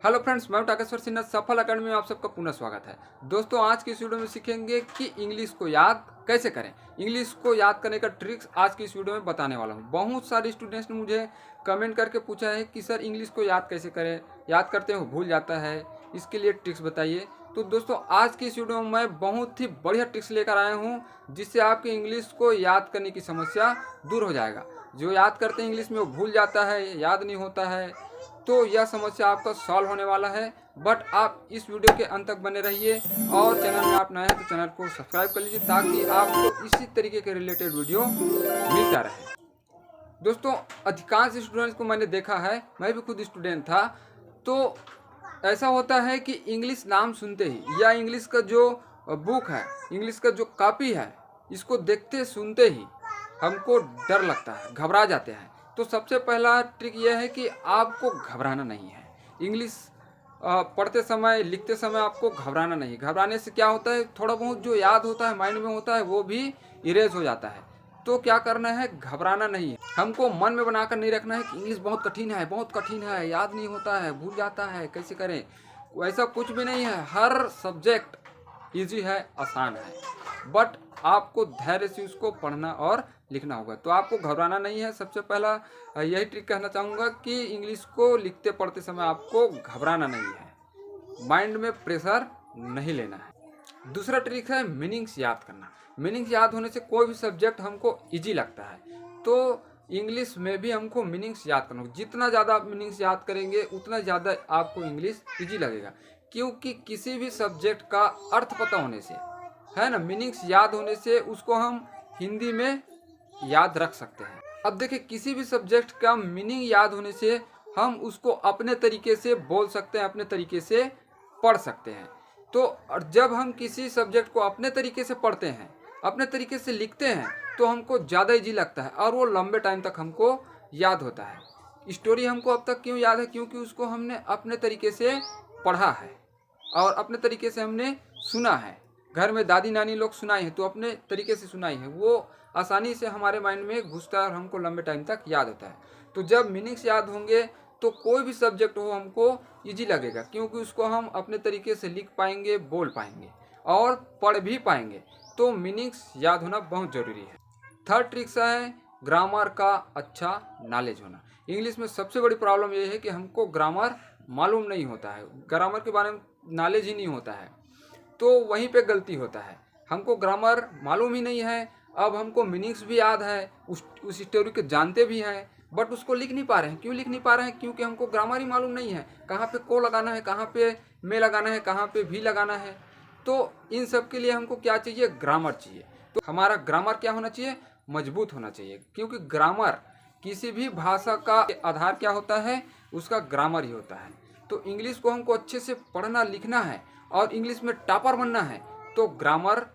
Hello friends, मैं टाकेश्वर सिन्हा सफल academy में आप सबका पुनः स्वागत है। दोस्तों, आज की इस वीडियो में सीखेंगे कि इंग्लिश को याद कैसे करें। इंग्लिश को याद करने का ट्रिक्स आज की इस वीडियो में बताने वाला हूं। बहुत सारे स्टूडेंट्स ने मुझे कमेंट करके पूछा है कि सर इंग्लिश को याद कैसे करें, याद करते हो भूल जाता है, इसके लिए ट्रिक्स बताइए। तो दोस्तों, आज की इस वीडियो में मैं बहुत ही बढ़िया ट्रिक्स लेकर आया हूँ जिससे आपकी इंग्लिश को याद करने की समस्या दूर हो जाएगा। जो याद करते हैं इंग्लिश में वो भूल जाता है, याद नहीं होता है, तो यह समस्या आपका सॉल्व होने वाला है। बट आप इस वीडियो के अंत तक बने रहिए और चैनल में आप नए हैं तो चैनल को सब्सक्राइब कर लीजिए ताकि आपको इसी तरीके के रिलेटेड वीडियो मिलता रहे। दोस्तों, अधिकांश स्टूडेंट्स को मैंने देखा है, मैं भी खुद स्टूडेंट था, तो ऐसा होता है कि इंग्लिश नाम सुनते ही या इंग्लिश का जो बुक है, इंग्लिश का जो कॉपी है, इसको देखते सुनते ही हमको डर लगता है, घबरा जाते हैं। तो सबसे पहला ट्रिक यह है कि आपको घबराना नहीं है। इंग्लिश पढ़ते समय, लिखते समय आपको घबराना नहीं। घबराने से क्या होता है, थोड़ा बहुत जो याद होता है, माइंड में होता है, वो भी इरेज हो जाता है। तो क्या करना है, घबराना नहीं है। हमको मन में बनाकर नहीं रखना है कि इंग्लिश बहुत कठिन है, बहुत कठिन है, याद नहीं होता है, भूल जाता है, कैसे करें। वैसा कुछ भी नहीं है। हर सब्जेक्ट ईजी है, आसान है, बट आपको धैर्य से उसको पढ़ना और लिखना होगा। तो आपको घबराना नहीं है। सबसे पहला यही ट्रिक कहना चाहूँगा कि इंग्लिश को लिखते पढ़ते समय आपको घबराना नहीं है, माइंड में प्रेशर नहीं लेना है। दूसरा ट्रिक है मीनिंग्स याद करना। मीनिंग्स याद होने से कोई भी सब्जेक्ट हमको इजी लगता है, तो इंग्लिश में भी हमको मीनिंग्स याद करना होगा। जितना ज़्यादा आप मीनिंग्स याद करेंगे उतना ज़्यादा आपको इंग्लिश इजी लगेगा, क्योंकि किसी भी सब्जेक्ट का अर्थ पता होने से, है ना, मीनिंग्स याद होने से उसको हम हिंदी में याद रख सकते हैं। अब देखिए, किसी भी सब्जेक्ट का मीनिंग याद होने से हम उसको अपने तरीके से बोल सकते हैं, अपने तरीके से पढ़ सकते हैं। तो और जब हम किसी सब्जेक्ट को अपने तरीके से पढ़ते हैं, अपने तरीके से लिखते हैं, तो हमको ज़्यादा इजी लगता है और वो लंबे टाइम तक हमको याद होता है। स्टोरी हमको अब तक क्यों याद है, क्योंकि उसको हमने अपने तरीके से पढ़ा है और अपने तरीके से हमने सुना है। घर में दादी नानी लोग सुनाए हैं तो अपने तरीके से सुनाई है, वो आसानी से हमारे माइंड में घुसता है और हमको लंबे टाइम तक याद होता है। तो जब मीनिंग्स याद होंगे तो कोई भी सब्जेक्ट हो हमको इजी लगेगा, क्योंकि उसको हम अपने तरीके से लिख पाएंगे, बोल पाएंगे और पढ़ भी पाएंगे। तो मीनिंग्स याद होना बहुत ज़रूरी है। थर्ड ट्रिक्स है ग्रामर का अच्छा नॉलेज होना। इंग्लिश में सबसे बड़ी प्रॉब्लम ये है कि हमको ग्रामर मालूम नहीं होता है, ग्रामर के बारे में नॉलेज ही नहीं होता है, तो वहीं पे गलती होता है। हमको ग्रामर मालूम ही नहीं है। अब हमको मीनिंग्स भी याद है, उस स्टोरी को जानते भी हैं, बट उसको लिख नहीं पा रहे हैं। क्यों लिख नहीं पा रहे हैं, क्योंकि हमको ग्रामर ही मालूम नहीं है। कहाँ पे को लगाना है, कहाँ पे में लगाना है, कहाँ पे भी लगाना है। तो इन सब के लिए हमको क्या चाहिए, ग्रामर चाहिए। तो हमारा ग्रामर क्या होना चाहिए, मजबूत होना चाहिए, क्योंकि ग्रामर किसी भी भाषा का आधार क्या होता है, उसका ग्रामर ही होता है। तो इंग्लिश को हमको अच्छे से पढ़ना लिखना है और इंग्लिश में टॉपर बनना है, तो ग्रामर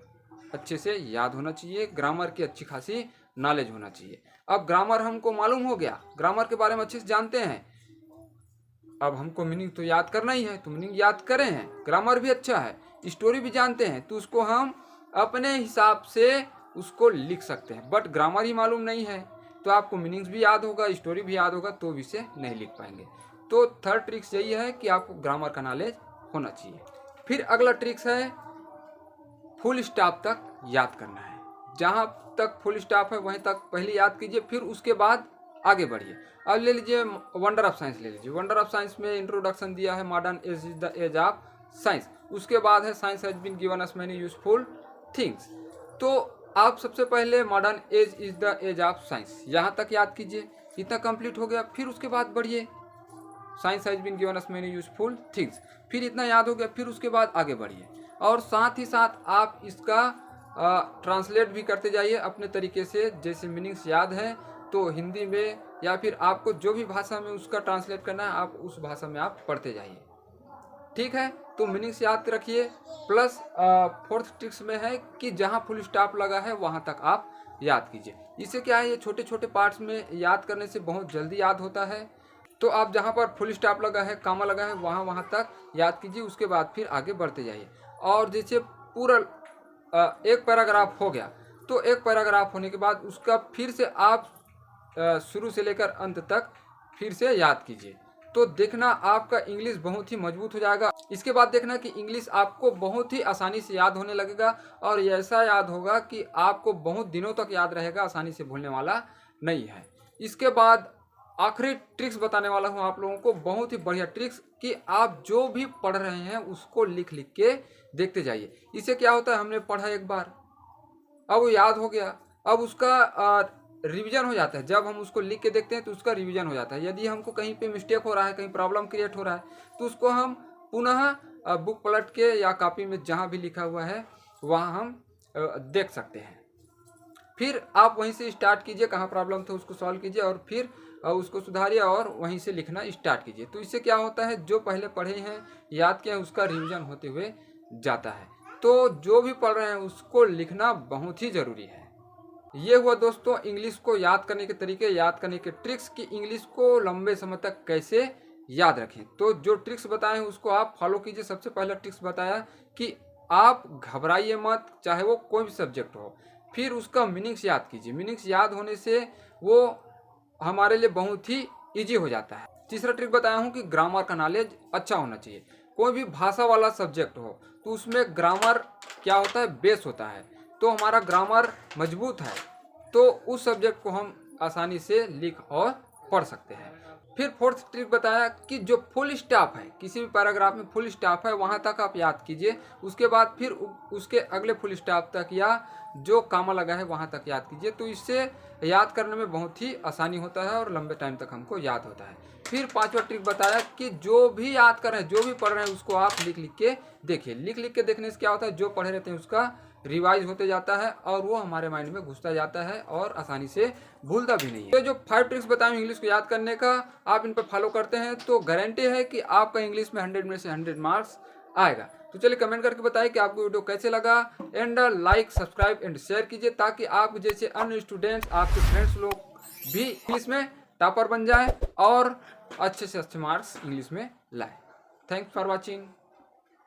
अच्छे से याद होना चाहिए, ग्रामर की अच्छी खासी नॉलेज होना चाहिए। अब ग्रामर हमको मालूम हो गया, ग्रामर के बारे में अच्छे से जानते हैं, अब हमको मीनिंग तो याद करना ही है, तो मीनिंग याद करें हैं। ग्रामर भी अच्छा है, स्टोरी भी जानते हैं, तो उसको हम अपने हिसाब से उसको लिख सकते हैं। बट ग्रामर ही मालूम नहीं है तो आपको मीनिंग्स भी याद होगा, स्टोरी भी याद होगा, तो भी इसे नहीं लिख पाएंगे। तो थर्ड ट्रिक्स यही है कि आपको ग्रामर का नॉलेज होना चाहिए। फिर अगला ट्रिक्स है फुल स्टॉप तक याद करना है। जहाँ तक फुल स्टॉप है वहीं तक पहले याद कीजिए, फिर उसके बाद आगे बढ़िए। अब ले लीजिए वंडर ऑफ साइंस ले लीजिए। वंडर ऑफ साइंस में इंट्रोडक्शन दिया है, modern age is the age of science. उसके बाद है science has been given us many useful things. तो आप सबसे पहले modern age is the age of science यहाँ तक याद कीजिए, इतना कंप्लीट हो गया। फिर उसके बाद बढ़िए, science has been given us many useful things, फिर इतना याद हो गया, फिर उसके बाद आगे बढ़िए। और साथ ही साथ आप इसका ट्रांसलेट भी करते जाइए अपने तरीके से। जैसे मीनिंग्स याद है तो हिंदी में या फिर आपको जो भी भाषा में उसका ट्रांसलेट करना है, आप उस भाषा में आप पढ़ते जाइए, ठीक है। तो मीनिंग्स याद रखिए। प्लस फोर्थ ट्रिक्स में है कि जहाँ फुल स्टॉप लगा है वहाँ तक आप याद कीजिए। इससे क्या है, ये छोटे छोटे पार्ट्स में याद करने से बहुत जल्दी याद होता है। तो आप जहाँ पर फुल स्टॉप लगा है, कामा लगा है, वहाँ तक याद कीजिए, उसके बाद फिर आगे बढ़ते जाइए। और जैसे पूरा एक पैराग्राफ हो गया, तो एक पैराग्राफ होने के बाद उसका फिर से आप शुरू से लेकर अंत तक फिर से याद कीजिए। तो देखना आपका इंग्लिश बहुत ही मजबूत हो जाएगा। इसके बाद देखना कि इंग्लिश आपको बहुत ही आसानी से याद होने लगेगा और ऐसा याद होगा कि आपको बहुत दिनों तक याद रहेगा, आसानी से भूलने वाला नहीं है। इसके बाद आखिरी ट्रिक्स बताने वाला हूँ आप लोगों को, बहुत ही बढ़िया ट्रिक्स कि आप जो भी पढ़ रहे हैं उसको लिख लिख के देखते जाइए। इससे क्या होता है, हमने पढ़ा एक बार, अब वो याद हो गया, अब उसका रिवीजन हो जाता है। जब हम उसको लिख के देखते हैं तो उसका रिवीजन हो जाता है। यदि हमको कहीं पे मिस्टेक हो रहा है, कहीं प्रॉब्लम क्रिएट हो रहा है, तो उसको हम पुनः बुक पलट के या कॉपी में जहाँ भी लिखा हुआ है वहाँ हम देख सकते हैं। फिर आप वहीं से स्टार्ट कीजिए, कहाँ प्रॉब्लम था उसको सॉल्व कीजिए और फिर उसको सुधारिए और वहीं से लिखना स्टार्ट कीजिए। तो इससे क्या होता है, जो पहले पढ़े हैं, याद किया है, उसका रिवीजन होते हुए जाता है। तो जो भी पढ़ रहे हैं उसको लिखना बहुत ही ज़रूरी है। ये हुआ दोस्तों इंग्लिश को याद करने के तरीके, याद करने के ट्रिक्स कि इंग्लिश को लंबे समय तक कैसे याद रखें। तो जो ट्रिक्स बताए हैं उसको आप फॉलो कीजिए। सबसे पहला ट्रिक्स बताया कि आप घबराइए मत, चाहे वो कोई भी सब्जेक्ट हो। फिर उसका मीनिंग्स याद कीजिए। मीनिंग्स याद होने से वो हमारे लिए बहुत ही ईजी हो जाता है। तीसरा ट्रिक बताया हूँ कि ग्रामर का नॉलेज अच्छा होना चाहिए। कोई भी भाषा वाला सब्जेक्ट हो तो उसमें ग्रामर क्या होता है, बेस होता है। तो हमारा ग्रामर मजबूत है तो उस सब्जेक्ट को हम आसानी से लिख और पढ़ सकते हैं। फिर फोर्थ ट्रिक बताया कि जो फुल स्टॉप है, किसी भी पैराग्राफ में फुल स्टॉप है वहाँ तक आप याद कीजिए। उसके बाद फिर उसके अगले फुल स्टॉप तक या जो कामा लगा है वहाँ तक याद कीजिए। तो इससे याद करने में बहुत ही आसानी होता है और लंबे टाइम तक हमको याद होता है। फिर पांचवा ट्रिक बताया कि जो भी याद कर रहे हैं, जो भी पढ़ रहे हैं, उसको आप लिख लिख के देखिए। लिख लिख के देखने से क्या होता है, जो पढ़े रहते हैं उसका रिवाइज होते जाता है और वो हमारे माइंड में घुसता जाता है और आसानी से भूलता भी नहीं है। तो जो 5 ट्रिक्स बताए इंग्लिश को याद करने का, आप इन पर फॉलो करते हैं तो गारंटी है कि आपका इंग्लिश में 100 में से 100 मार्क्स आएगा। तो चलिए कमेंट करके बताइए कि आपको वीडियो कैसे लगा and like, subscribe and share कीजिए ताकि आप जैसे अन्य स्टूडेंट्स, आपके फ्रेंड्स लोग भी इंग्लिश में टॉपर बन जाए और अच्छे से अच्छे मार्क्स इंग्लिश में लाए। Thanks for watching.